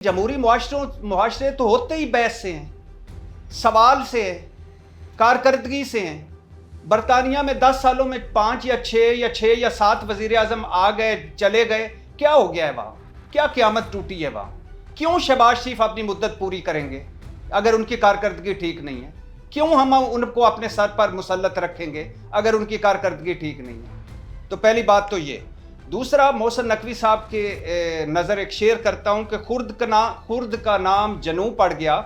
जमहूरी मुआशरे तो होते ही बहस से हैं, सवाल से है, कारकर्दगी से हैं। बरतानिया में 10 सालों में 5 या 6 या 7 वज़ीर आज़म आ गए, चले गए। क्या हो गया है वहाँ? क्या क़यामत टूटी है वहाँ? क्यों शहबाज शरीफ अपनी मुद्दत पूरी करेंगे अगर उनकी कारकर्दगी ठीक नहीं है? क्यों हम उनको अपने सर पर मुसल्लत रखेंगे अगर उनकी कारकर्दगी ठीक नहीं है? तो पहली बात तो ये। दूसरा, मोहसिन नकवी साहब के नज़र एक शेर करता हूँ कि खुर्द का नाम जनू पड़ गया,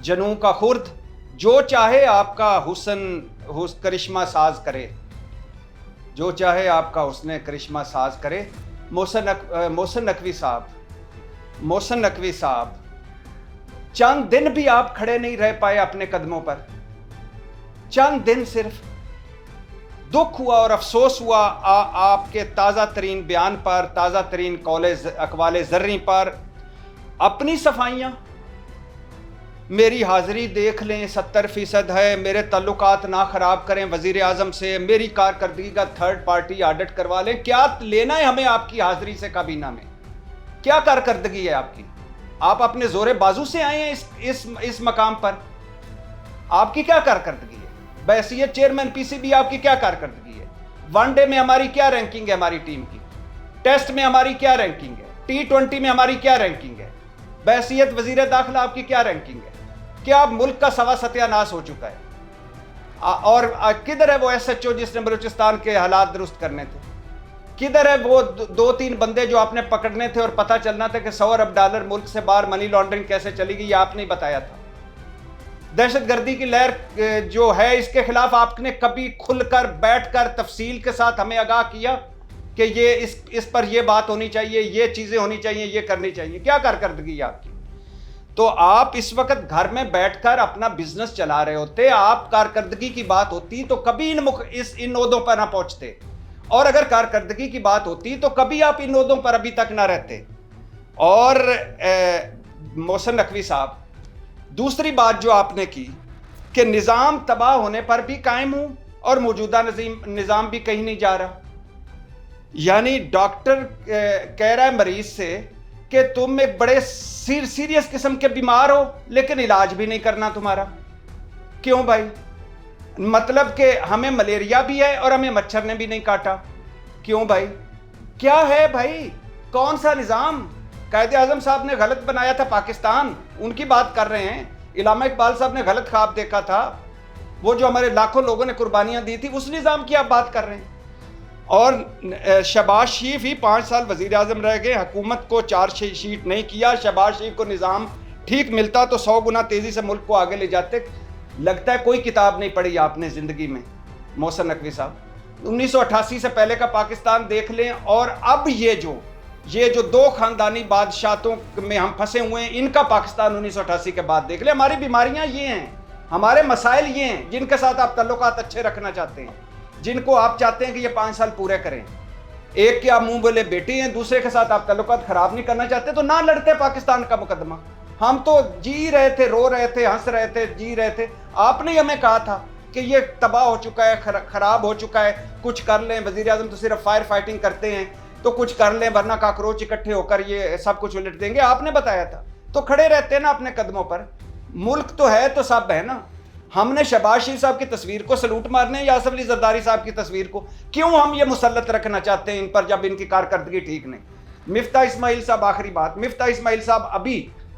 जनू का खुर्द, जो चाहे आपका हुस्न करिश्मा साज करे, जो चाहे आपका हुस्न करिश्मा साज करे। मोहसिन नकवी साहब चंद दिन भी आप खड़े नहीं रह पाए अपने कदमों पर, चंद दिन सिर्फ। दुख हुआ और अफसोस हुआ आपके ताज़ा तरीन बयान पर, ताज़ा तरीन अक़वाले ज़र्री पर। अपनी सफाइयाँ, मेरी हाज़िरी देख लें 70% है, मेरे ताल्लुकात ना ख़राब करें वज़ीर आज़म से, मेरी कारकर्दगी का थर्ड पार्टी ऑडिट करवा लें। क्या लेना है हमें आपकी हाज़िरी से काबीना में? क्या कारकर्दगी है आपकी? आप अपने ज़ोरे बाजू से आए हैं इस मकाम पर। आपकी क्या कारकर्दगी है? बैसियत चेयरमैन पीसीबी आपकी क्या कारकर्दगी है? वनडे में हमारी क्या रैंकिंग है हमारी टीम की? टेस्ट में हमारी क्या रैंकिंग है? T20 में हमारी क्या रैंकिंग है? बैसियत वजीर दाखिला आपकी क्या रैंकिंग है? क्या मुल्क का सवा सत्यानाश हो चुका है? और किधर है वो SHO जिसने बलूचिस्तान के हालात दुरुस्त करने थे? किधर है वो 2-3 बंदे जो आपने पकड़ने थे और पता चलना था कि $100 अरब मुल्क से बाहर मनी लॉन्ड्रिंग कैसे चली गई? ये आपने बताया था। दहशतगर्दी की लहर जो है, इसके खिलाफ आपने कभी खुलकर बैठकर तफसील के साथ हमें आगाह किया कि ये इस पर ये बात होनी चाहिए, ये चीज़ें होनी चाहिए, ये करनी चाहिए? क्या कारकर्दगी है आपकी? तो आप इस वक्त घर में बैठकर अपना बिजनेस चला रहे होते। आप कारकर्दगी की बात होती तो कभी इन ओहदों पर ना पहुंचते, और अगर कारकर्दगी की बात होती तो कभी आप इन ओहदों पर अभी तक ना रहते। और मोहसिन नकवी साहब, दूसरी बात जो आपने की कि निज़ाम तबाह होने पर भी कायम हूं और मौजूदा निज़ाम भी कहीं नहीं जा रहा। यानी डॉक्टर कह रहा है मरीज से कि तुम एक बड़े सीरियस किस्म के बीमार हो, लेकिन इलाज भी नहीं करना तुम्हारा। क्यों भाई? मतलब कि हमें मलेरिया भी है और हमें मच्छर ने भी नहीं काटा। क्यों भाई? क्या है भाई? कौन सा निज़ाम? कायदे आज़म साहब ने गलत बनाया था पाकिस्तान, उनकी बात कर रहे हैं। इलामा इकबाल साहब ने गलत ख्वाब देखा था, वो जो हमारे लाखों लोगों ने कुर्बानियां दी थी, उस निज़ाम की आप बात कर रहे हैं। और शहबाज शरीफ ही 5 साल वज़ीर आज़म रह गए, हुकूमत को चार्जशीट नहीं किया। शहबाज शरीफ को निज़ाम ठीक मिलता तो 100 गुना तेज़ी से मुल्क को आगे ले जाते। लगता है कोई किताब नहीं पढ़ी आपने ज़िंदगी में मोहसिन नकवी साहब। 1988 से पहले का पाकिस्तान देख लें, और अब ये जो 2 खानदानी बादशाहों में हम फंसे हुए हैं, इनका पाकिस्तान 1988 के बाद देख लें। हमारी बीमारियां ये हैं, हमारे मसाइल ये हैं जिनके साथ आप ताल्लुकात अच्छे रखना चाहते हैं, जिनको आप चाहते हैं कि ये 5 साल पूरे करें। एक के आप मुंह बोले बेटे हैं, दूसरे के साथ आप ताल्लुकात खराब नहीं करना चाहते, तो ना लड़ते पाकिस्तान का मुकदमा। हम तो जी रहे थे, रो रहे थे, हंस रहे थे, जी रहे थे। आपने हमें कहा था कि ये तबाह हो चुका है, खराब हो चुका है, कुछ कर लें। वज़ीर आज़म तो सिर्फ फायर फाइटिंग करते हैं, तो कुछ कर लें वरना काकरोच इकट्ठे होकर ये सब कुछ उलट देंगे। आपने बताया था, तो खड़े रहते हैं ना अपने कदमों पर। मुल्क तो है तो सब है ना। हमने शहबाज शरीफ साहब की तस्वीर को सलूट मारने या आसिफ अली जरदारी साहब की तस्वीर को क्यों हम ये मुसल्लत रखना चाहते हैं इन पर, जब इनकी कारकर्दगी ठीक नहीं? मिफ्ता इस्माइल साहब, आखिरी बात, मिफ्ता इस्माइल साहब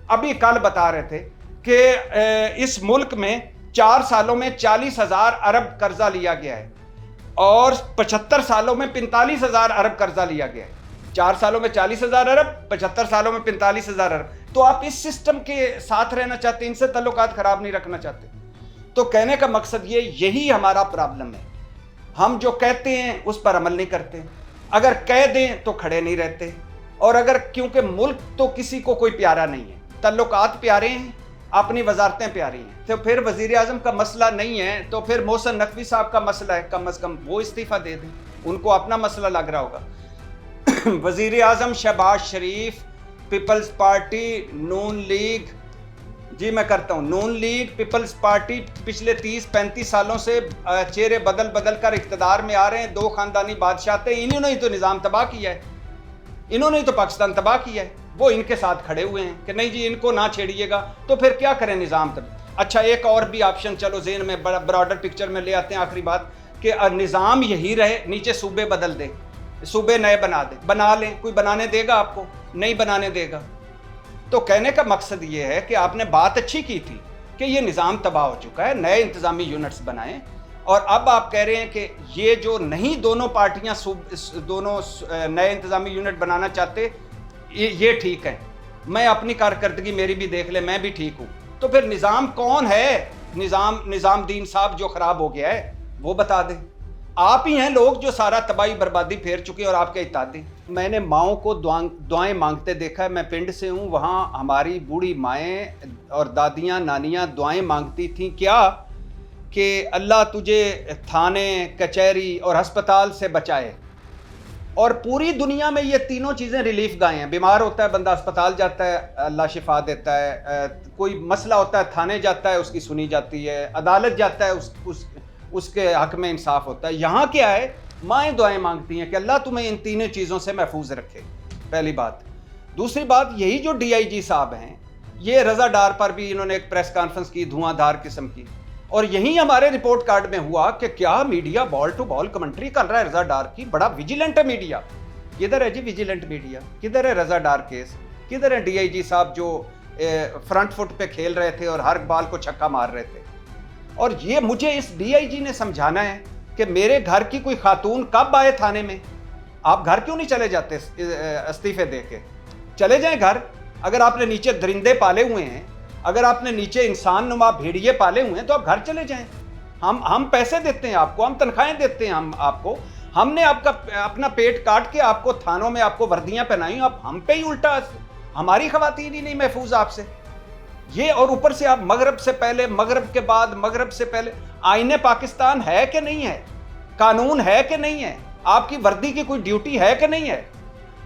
अभी कल बता रहे थे कि इस मुल्क में 4 सालों में 40,000 अरब कर्जा लिया गया है और 75 सालों में 45,000 अरब कर्जा लिया गया है। 4 सालों में 40,000 अरब, 75 सालों में 45,000 अरब। तो आप इस सिस्टम के साथ रहना चाहते हैं, इनसे ताल्लुकात खराब नहीं रखना चाहते। तो कहने का मकसद यही हमारा प्रॉब्लम है। हम जो कहते हैं उस पर अमल नहीं करते, अगर कह दें तो खड़े नहीं रहते। और अगर, क्योंकि मुल्क तो किसी को कोई प्यारा नहीं है, ताल्लुकात प्यारे हैं, अपनी वजारतें प्यारी हैं, तो फिर वज़ीर आज़म का मसला नहीं है तो फिर मोहसिन नकवी साहब का मसला है। कम अज़ कम वो इस्तीफ़ा दे दें, उनको अपना मसला लग रहा होगा। वज़ीर आज़म शहबाज शरीफ, पीपल्स पार्टी, नून लीग, जी मैं करता हूँ, नून लीग, पीपल्स पार्टी पिछले 30-35 सालों से चेहरे बदल कर इक़्तिदार में आ रहे हैं। 2 खानदानी बादशाह थे, इन्होंने ही तो निज़ाम तबाह किया है, इन्होंने ही तो पाकिस्तान तबाह किया है। وہ ان کے ساتھ کھڑے ہوئے ہیں کہ نہیں جی ان کو نہ چھیڑیے گا. تو پھر کیا کریں نظام تب؟ اچھا ایک اور بھی آپشن چلو ذہن میں براڈر پکچر میں لے آتے ہیں, آخری بات, کہ نظام یہی رہے, نیچے صوبے بدل دیں, صوبے نئے بنا لیں. کوئی بنانے دے گا آپ کو؟ نہیں بنانے دے گا. تو کہنے کا مقصد یہ ہے کہ آپ نے بات اچھی کی تھی کہ یہ نظام تباہ ہو چکا ہے, نئے انتظامی یونٹس بنائیں, اور اب آپ کہہ رہے ہیں کہ یہ جو نہیں دونوں پارٹیاں دونوں نئے انتظامی یونٹ بنانا چاہتے یہ ٹھیک ہے, میں اپنی کارکردگی میری بھی دیکھ لیں, میں بھی ٹھیک ہوں. تو پھر نظام کون ہے؟ نظام دین صاحب جو خراب ہو گیا ہے وہ بتا دیں. آپ ہی ہیں لوگ جو سارا تباہی بربادی پھیر چکے اور آپ کے اطاعتی. میں نے ماؤں کو دعائیں مانگتے دیکھا ہے, میں پنڈ سے ہوں, وہاں ہماری بوڑھی مائیں اور دادیاں نانیاں دعائیں مانگتی تھیں کیا کہ اللہ تجھے تھانے کچہری اور ہسپتال سے بچائے. اور پوری دنیا میں یہ تینوں چیزیں ریلیف گاہیں ہیں. بیمار ہوتا ہے بندہ اسپتال جاتا ہے, اللہ شفا دیتا ہے, کوئی مسئلہ ہوتا ہے تھانے جاتا ہے, اس کی سنی جاتی ہے, عدالت جاتا ہے, اس کے حق میں انصاف ہوتا ہے. یہاں کیا ہے؟ مائیں دعائیں مانگتی ہیں کہ اللہ تمہیں ان تینوں چیزوں سے محفوظ رکھے. پہلی بات. دوسری بات, یہی جو ڈی آئی جی صاحب ہیں, یہ رضا ڈار پر بھی انہوں نے ایک پریس کانفرنس کی دھواں دھار قسم کی, اور یہی ہمارے رپورٹ کارڈ میں ہوا کہ کیا media ball to ball commentary کر رہا ہے رضا ڈار کی, بڑا ویجیلنٹ ہے میڈیا. کدھر ہے جی ویجیلنٹ میڈیا؟ کدھر ہے رضا ڈار کیس؟ کدھر ہے ڈی آئی جی صاحب جو فرنٹ فٹ پہ کھیل رہے تھے اور ہر بال کو چھکا مار رہے تھے؟ اور یہ مجھے اس ڈی آئی جی نے سمجھانا ہے کہ میرے گھر کی کوئی خاتون کب آئے تھانے میں. آپ گھر کیوں نہیں چلے جاتے استعفے دے کے؟ چلے جائیں گھر. اگر آپ نے نیچے درندے پالے ہوئے ہیں, اگر آپ نے نیچے انسان نما بھیڑیے پالے ہوئے ہیں, تو آپ گھر چلے جائیں. ہم پیسے دیتے ہیں آپ کو, ہم تنخواہیں دیتے ہیں ہم آپ کو, ہم نے آپ کا اپنا پیٹ کاٹ کے آپ کو تھانوں میں آپ کو وردیاں پہنائی, آپ ہم پہ ہی الٹا, ہماری خواتین ہی نہیں محفوظ آپ سے. یہ اور اوپر سے آپ مغرب سے پہلے, مغرب کے بعد, مغرب سے پہلے. آئین پاکستان ہے کہ نہیں ہے؟ قانون ہے کہ نہیں ہے؟ آپ کی وردی کی کوئی ڈیوٹی ہے کہ نہیں ہے؟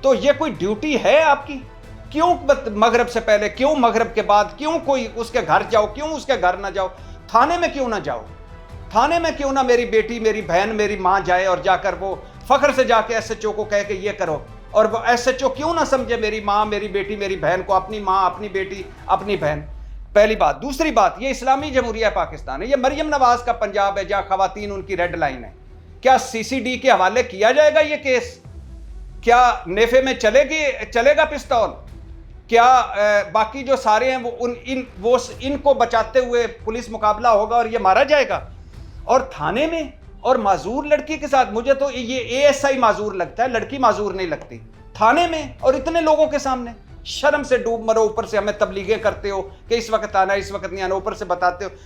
تو یہ کوئی ڈیوٹی ہے آپ کی؟ کیوں مغرب سے پہلے, کیوں مغرب کے بعد, کیوں کوئی اس کے گھر جاؤ, کیوں اس کے گھر نہ جاؤ, تھانے میں کیوں نہ جاؤ, تھانے میں کیوں نہ میری بیٹی, میری بہن, میری ماں جائے اور جا کر وہ فخر سے جا کے ایس ایچ او کو کہے کہ یہ کرو, اور وہ ایس ایچ او کیوں نہ سمجھے میری ماں, میری بیٹی, میری بہن کو اپنی ماں, اپنی بیٹی, اپنی بہن. پہلی بات. دوسری بات, یہ اسلامی جمہوریہ پاکستان ہے, یہ مریم نواز کا پنجاب ہے جہاں خواتین ان کی ریڈ لائن ہے. کیا سی سی ڈی کے حوالے کیا جائے گا یہ کیس؟ کیا نیفے میں چلے گا پستول؟ کیا باقی جو سارے ہیں وہ ان کو بچاتے ہوئے پولیس مقابلہ ہوگا اور یہ مارا جائے گا؟ اور تھانے میں اور معذور لڑکی کے ساتھ, مجھے تو یہ اے ایس آئی معذور لگتا ہے, لڑکی معذور نہیں لگتی. تھانے میں اور اتنے لوگوں کے سامنے, شرم سے ڈوب مرو. اوپر سے ہمیں تبلیغیں کرتے ہو کہ اس وقت آنا, اس وقت نہیں آنا, اوپر سے بتاتے ہو.